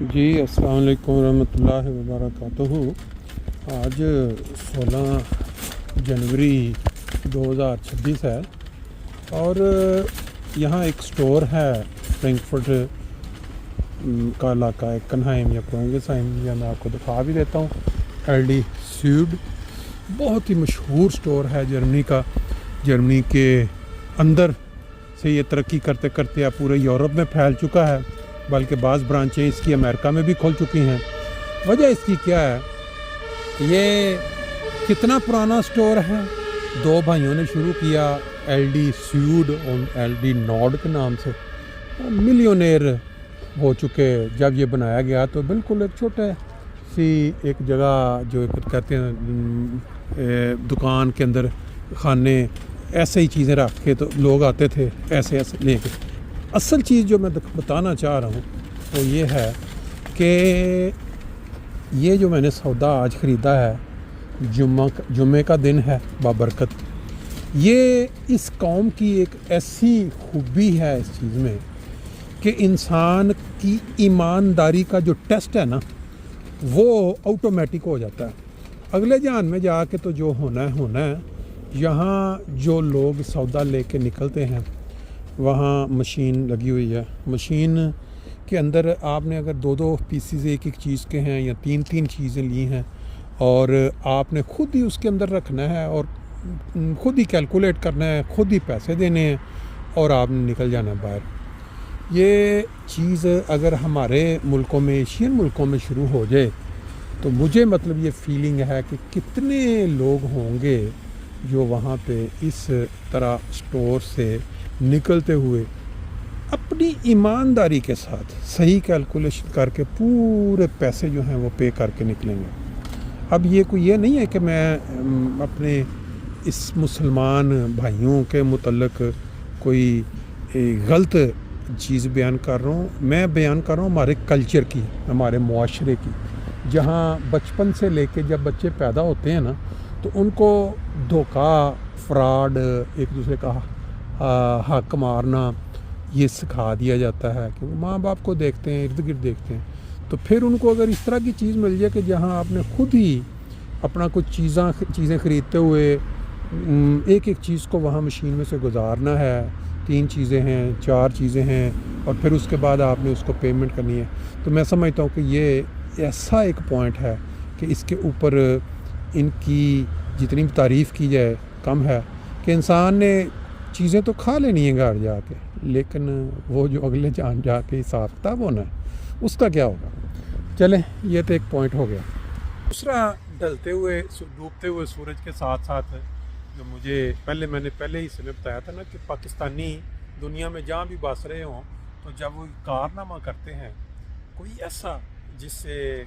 जी अस्सलाम वालेकुम रहमतुल्लाहि व बरकातुहू। आज 16 जनवरी 2026 है और यहाँ एक स्टोर है फ्रैंकफर्ट का इलाका है, कन्हाइम या प्रोंगेसहाइम, या मैं आपको दिखा भी देता हूँ। एलडी स्यूड बहुत ही मशहूर स्टोर है जर्मनी का। जर्मनी के अंदर से ये तरक्की करते करते अब पूरे यूरोप में फैल चुका है, बल्कि बाज़ ब्रांचें इसकी अमेरिका में भी खुल चुकी हैं। वजह इसकी क्या है? ये कितना पुराना स्टोर है। दो भाइयों ने शुरू किया, एलडी स्यूड और एलडी नॉर्ड के नाम से। मिलियनेयर हो चुके। जब ये बनाया गया तो बिल्कुल एक छोटे सी एक जगह जो कहते हैं दुकान के अंदर खाने ऐसे ही चीज़ें रख के तो लोग आते थे ऐसे ऐसे लेके। असल चीज़ जो मैं बताना चाह रहा हूँ वो ये है कि ये जो मैंने सौदा आज ख़रीदा है, जुम्मे का दिन है बाबरकत। ये इस कौम की एक ऐसी खूबी है इस चीज़ में कि इंसान की ईमानदारी का जो टेस्ट है ना, वो ऑटोमेटिक हो जाता है। अगले जहान में जाके तो जो होना है। यहाँ जो लोग सौदा लेके निकलते हैं वहाँ मशीन लगी हुई है। मशीन के अंदर आपने अगर दो पीसीज एक चीज़ के हैं या तीन चीज़ें ली हैं और आपने ख़ुद ही उसके अंदर रखना है और ख़ुद ही कैलकुलेट करना है, ख़ुद ही पैसे देने हैं और आपने निकल जाना है बाहर। ये चीज़ अगर हमारे मुल्कों में, एशियन मुल्कों में शुरू हो जाए तो मुझे मतलब ये फीलिंग है कि कितने लोग होंगे जो वहाँ पे इस तरह स्टोर से निकलते हुए अपनी ईमानदारी के साथ सही कैलकुलेशन करके पूरे पैसे जो हैं वो पे करके निकलेंगे। अब ये नहीं है कि मैं अपने इस मुसलमान भाइयों के मुतल्लिक कोई गलत चीज़ बयान कर रहा हूँ। मैं बयान कर रहा हूँ हमारे कल्चर की, हमारे मुआशरे की, जहाँ बचपन से लेके जब बच्चे पैदा होते हैं ना तो उनको धोखा, फ्रॉड, एक दूसरे का हक मारना ये सिखा दिया जाता है कि वो माँ बाप को देखते हैं, इर्द गिर्द देखते हैं। तो फिर उनको अगर इस तरह की चीज़ मिल जाए कि जहाँ आपने खुद ही अपना कुछ चीज़ें ख़रीदते हुए एक चीज़ को वहाँ मशीन में से गुजारना है, 3 चीज़ें हैं, 4 चीज़ें हैं और फिर उसके बाद आपने उसको पेमेंट करनी है, तो मैं समझता हूँ कि ये ऐसा एक पॉइंट है कि इसके ऊपर इनकी जितनी भी तारीफ़ की जाए कम है। कि इंसान ने चीज़ें तो खा लेनी है घर जाके, लेकिन वो जो अगले जान जाके हिसाब किताब होना है उसका क्या होगा। चलें, ये तो एक पॉइंट हो गया। दूसरा, ढलते हुए डूबते हुए सूरज के साथ साथ जो मुझे मैंने पहले ही से बताया था ना कि पाकिस्तानी दुनिया में जहाँ भी बस रहे हों तो जब वो कारनामा करते हैं कोई ऐसा जिससे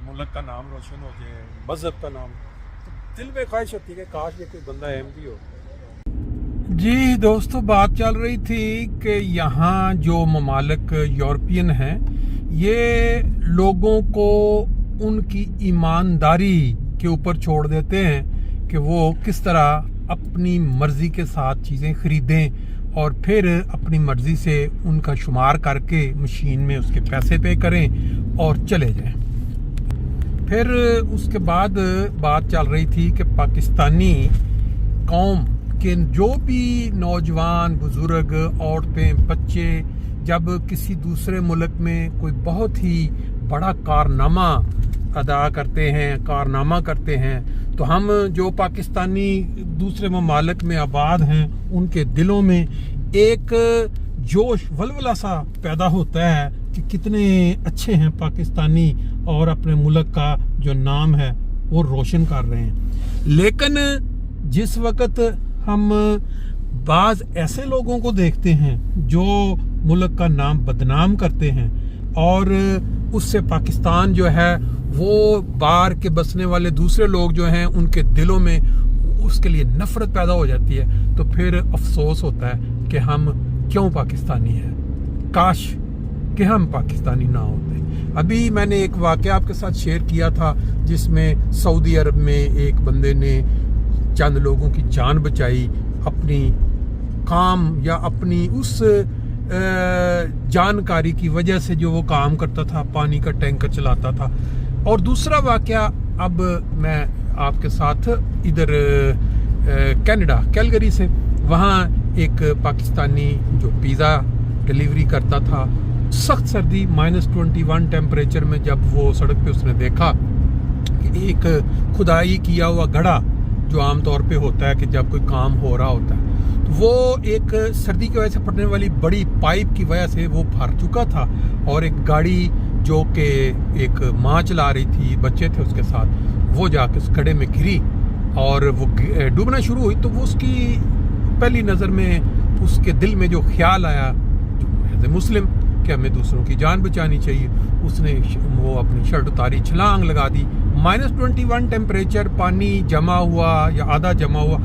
मुल्क का नाम रोशन हो जाए, मज़हब का नाम, तो दिल में ख्वाहिश होती है कि काश ये कोई बंदा अहमदी हो। जी दोस्तों, बात चल रही थी कि यहाँ जो ममालिक यूरोपियन हैं ये लोगों को उनकी ईमानदारी के ऊपर छोड़ देते हैं कि वो किस तरह अपनी मर्ज़ी के साथ चीज़ें ख़रीदें और फिर अपनी मर्ज़ी से उनका शुमार करके मशीन में उसके पैसे पे करें और चले जाएं। फिर उसके बाद बात चल रही थी कि पाकिस्तानी कौम कि जो भी नौजवान, बुज़ुर्ग, औरतें, बच्चे जब किसी दूसरे मुल्क में कोई बहुत ही बड़ा कारनामा अदा करते हैं, कारनामा करते हैं, तो हम जो पाकिस्तानी दूसरे ममालिक में आबाद हैं उनके दिलों में एक जोश, वलवला सा पैदा होता है कि कितने अच्छे हैं पाकिस्तानी और अपने मुल्क का जो नाम है वो रोशन कर रहे हैं। लेकिन जिस वक़्त हम बाज़ ऐसे लोगों को देखते हैं जो मुल्क का नाम बदनाम करते हैं और उससे पाकिस्तान जो है वो बाहर के बसने वाले दूसरे लोग जो हैं उनके दिलों में उसके लिए नफ़रत पैदा हो जाती है, तो फिर अफसोस होता है कि हम क्यों पाकिस्तानी हैं, काश कि हम पाकिस्तानी ना होते। अभी मैंने एक वाक़या आपके साथ शेयर किया था जिसमें सऊदी अरब में एक बंदे ने चंद लोगों की जान बचाई अपनी काम या अपनी उस जानकारी की वजह से जो वो काम करता था, पानी का टैंकर चलाता था। और दूसरा वाक़या, अब मैं आपके साथ इधर कनाडा कैलगरी से, वहाँ एक पाकिस्तानी जो पिज़्ज़ा डिलीवरी करता था, सख्त सर्दी -21 टेम्परेचर में जब वो सड़क पे उसने देखा कि एक खुदाई किया हुआ घड़ा जो आमतौर पे होता है कि जब कोई काम हो रहा होता है, तो वो एक सर्दी की वजह से फटने वाली बड़ी पाइप की वजह से वो भर चुका था। और एक गाड़ी जो कि एक माँ चला रही थी, बच्चे थे उसके साथ, वो जाके उस खड्डे में गिरी और वो डूबना शुरू हुई। तो वो उसकी पहली नज़र में उसके दिल में जो ख्याल आया, जो एज ए मुस्लिम, कि हमें दूसरों की जान बचानी चाहिए, उसने वो अपनी शर्ट उतारी, छलांग लगा दी। -21 टेम्परेचर, पानी जमा हुआ या आधा जमा हुआ,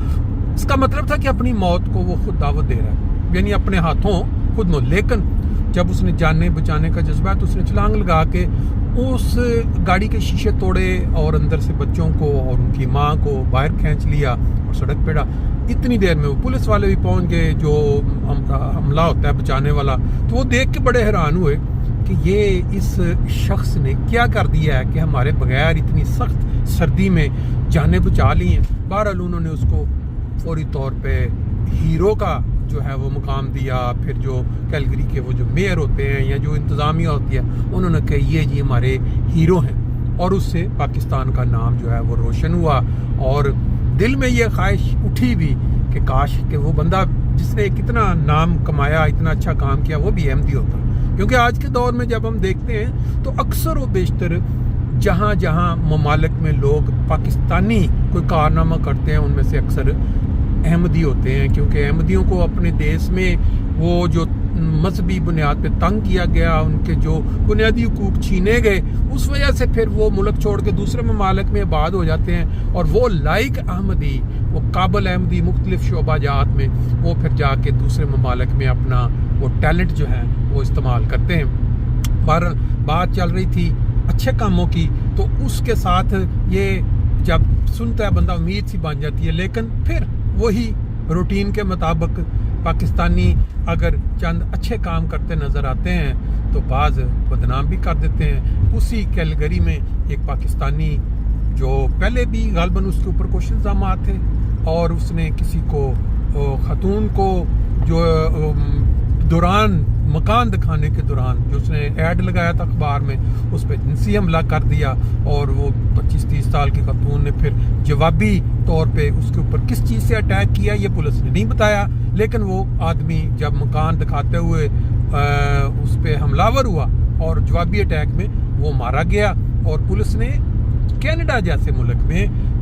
इसका मतलब था कि अपनी मौत को वो खुद दावत दे रहा है, यानी अपने हाथों खुद मौत। लेकिन जब उसने जाने बचाने का जज्बा है तो उसने छलांग लगा के उस गाड़ी के शीशे तोड़े और अंदर से बच्चों को और उनकी माँ को बाहर खींच लिया और सड़क पे डाला। इतनी देर में वो पुलिस वाले भी पहुंच गए, जो हमला होता है बचाने वाला। तो वो देख के बड़े हैरान हुए कि ये इस शख्स ने क्या कर दिया है कि हमारे बगैर इतनी सख्त सर्दी में जानें बचा ली हैं। बहरहाल उन्होंने उसको फौरी तौर पे हीरो का जो है वो मुकाम दिया। फिर जो कैलगरी के वो जो मेयर होते हैं या जो इंतज़ामिया होती है, उन्होंने कहा ये जी हमारे हीरो हैं, और उससे पाकिस्तान का नाम जो है वो रोशन हुआ। और दिल में ये ख्वाहिश उठी भी कि काश कि वो बंदा जिसने कितना नाम कमाया, इतना अच्छा काम किया, वो भी अहमदी होता। क्योंकि आज के दौर में जब हम देखते हैं तो अक्सर व बेशतर जहाँ जहाँ ममालिक में लोग पाकिस्तानी कोई कारनामा करते हैं, उनमें से अक्सर अहमदी होते हैं। क्योंकि अहमदियों को अपने देश में वो जो मजहबी बुनियाद पे तंग किया गया, उनके जो बुनियादी हुकूक छीने गए, उस वजह से फिर वो मुल्क छोड़ के दूसरे ममालिक में आबाद हो जाते हैं। और वो लाइक अहमदी, वो काबिल अहमदी मुख्तलिफ शोबाजात में वो फिर जाके दूसरे ममालिक में अपना वो टैलेंट जो है वो इस्तेमाल करते हैं। पर बात चल रही थी अच्छे कामों की, तो उसके साथ ये जब सुनता है बंदा उम्मीद सी बन जाती है। लेकिन फिर वही रूटीन के मुताबिक पाकिस्तानी अगर चंद अच्छे काम करते नज़र आते हैं तो बाज़ बदनाम भी कर देते हैं। उसी कैलगरी में एक पाकिस्तानी जो पहले भी गालबन उसके ऊपर कुछ इल्ज़ामात थे, और उसने किसी को खातून को जो दौरान मकान दिखाने के दौरान जो उसने ऐड लगाया था अखबार में, उस पर जिनसी हमला कर दिया। और वो 25-30 साल की खातून ने फिर जवाबी तौर पे उसके ऊपर किस चीज़ से अटैक किया ये पुलिस ने नहीं बताया। लेकिन वो आदमी जब मकान दिखाते हुए उस पर हमलावर हुआ और जवाबी अटैक में वो मारा गया। और पुलिस ने कनाडा जैसे मुल्क में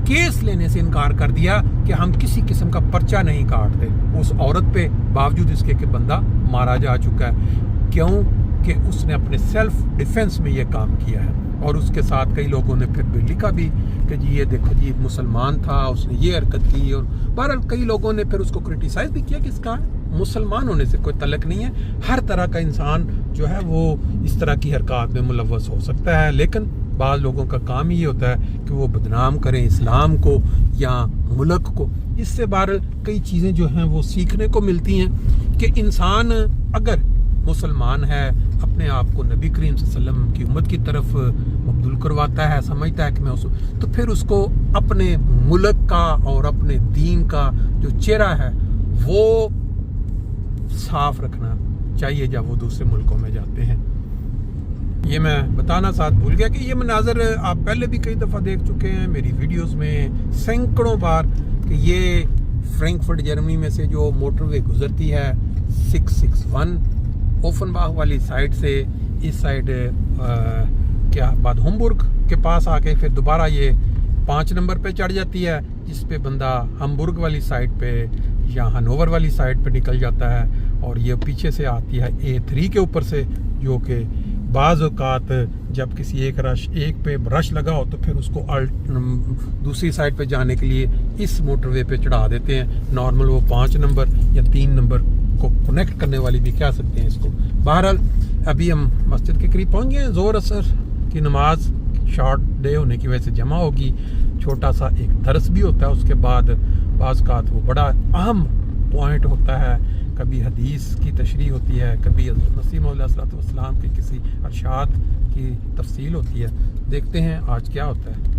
केस लेने से इनकार कर दिया कि हम किसी किस्म का पर्चा नहीं काटते उस औरत पे, बावजूद इसके कि बंदा मारा जा चुका है। क्यों कि उसने अपने सेल्फ डिफेंस में ये काम किया है। और उसके साथ कई लोगों ने फिर भी लिखा भी कि जी ये देखो जी मुसलमान था, उसने ये हरकत की। और बहरहाल कई लोगों ने फिर उसको क्रिटिसाइज भी किया कि इसका मुसलमान होने से कोई तल्लुक नहीं है, हर तरह का इंसान जो है वो इस तरह की हरकत में मुलव्वस हो सकता है। लेकिन बाज़ लोगों का काम ही होता है कि वो बदनाम करें इस्लाम को या मुल्क को। इससे बहरहाल कई चीज़ें जो हैं वो सीखने को मिलती हैं कि इंसान अगर मुसलमान है, अपने आप को नबी करीम सल्लल्लाहु अलैहि वसल्लम की उम्मत की तरफ मबदूल करवाता है, समझता है कि मैं उस, तो फिर उसको अपने मुल्क का और अपने दीन का जो चेहरा है वो साफ रखना चाहिए जब वो दूसरे मुल्कों में जाते हैं। ये मैं बताना साथ भूल गया कि ये मनाजर आप पहले भी कई दफ़ा देख चुके हैं मेरी वीडियोस में सैकड़ों बार, कि ये फ्रैंकफर्ट जर्मनी में से जो मोटरवे गुजरती है 661 ओफनबाग वाली साइड से इस साइड क्या बाद हम्बुर्ग के पास आके फिर दोबारा ये 5 नंबर पे चढ़ जाती है, जिस पे बंदा हम्बुर्ग वाली साइड पे या हनोवर वाली साइड पे निकल जाता है। और ये पीछे से आती है A3 के ऊपर से, जो कि बाज़ औक़ात जब किसी एक पे रश लगा हो तो फिर उसको दूसरी साइड पे जाने के लिए इस मोटरवे पे चढ़ा देते हैं। नॉर्मल वो 5 नंबर या 3 नंबर को कनेक्ट करने वाली भी कह सकते हैं इसको। बहरहाल अभी हम मस्जिद के करीब पहुंच गए हैं। ज़ोर असर की नमाज शॉर्ट डे होने की वजह से जमा होगी, छोटा सा एक दरस भी होता है। उसके बाद बाज़ औक़ात वो बड़ा अहम पॉइंट होता है کبھی حدیث کی تشریح ہوتی ہے، کبھی حضرت مسیح علیہ الصلوۃ والسلام کے کسی ارشاد کی تفصیل ہوتی ہے۔ دیکھتے ہیں آج کیا ہوتا ہے۔